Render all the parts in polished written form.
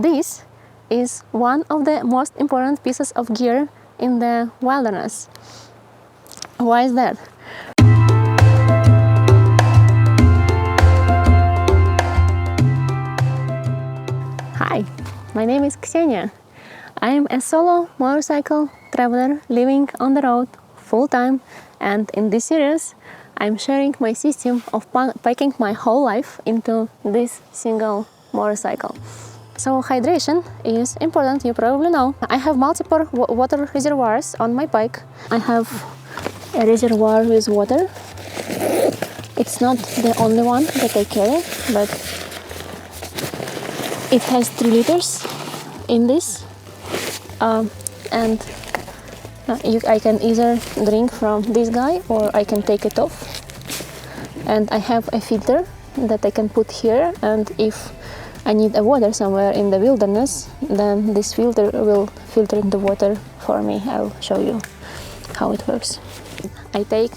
This is one of the most important pieces of gear in the wilderness. Why is that? Hi, my name is Ksenia. I am a solo motorcycle traveler living on the road full-time, and in this series I'm sharing my system of packing my whole life into this single motorcycle. So hydration is important, you probably know. I have multiple water reservoirs on my bike. I have a reservoir with water. It's not the only one that I carry, but it has 3 liters in this. I can either drink from this guy or I can take it off. And I have a filter that I can put here, and if I need a water somewhere in the wilderness, then this filter will filter the water for me. I'll show you how it works. I take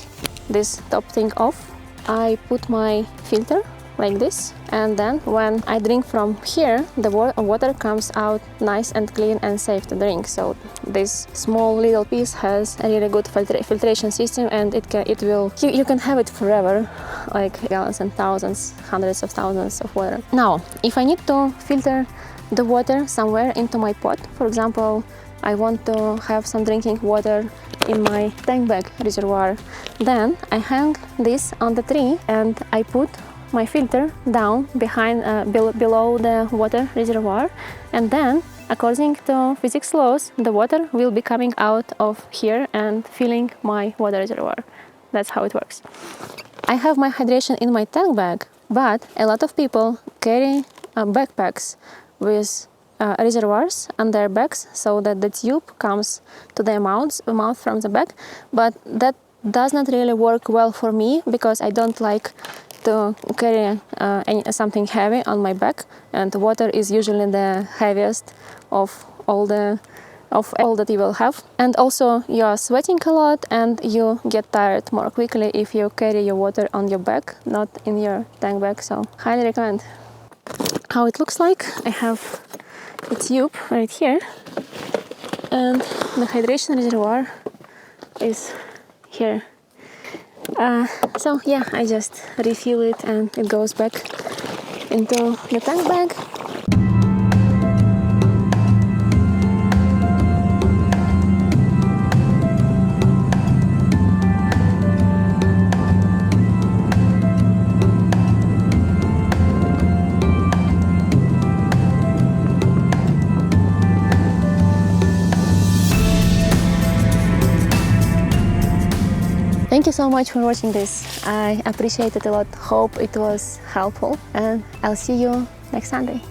this top thing off. I put my filter like this, and then when I drink from here, the water comes out nice and clean and safe to drink. So this small little piece has a really good filtration system, and you can have it forever, like gallons and thousands, hundreds of thousands of water. Now, if I need to filter the water somewhere into my pot, for example, I want to have some drinking water in my tank bag reservoir, then I hang this on the tree and I put my filter down below the water reservoir, and then according to physics laws, the water will be coming out of here and filling my water reservoir. That's how it works. I have my hydration in my tank bag, but a lot of people carry backpacks with reservoirs on their backs, so that the tube comes to the mouth from the back, but that does not really work well for me because I don't like to carry something heavy on my back, and water is usually the heaviest of all that you will have. And also you are sweating a lot and you get tired more quickly if you carry your water on your back, not in your tank bag, so highly recommend. How it looks like, I have a tube right here, and the hydration reservoir is here. So yeah, I just refill it and it goes back into the tank bag. Thank you so much for watching this. I appreciate it a lot. Hope it was helpful, and I'll see you next Sunday.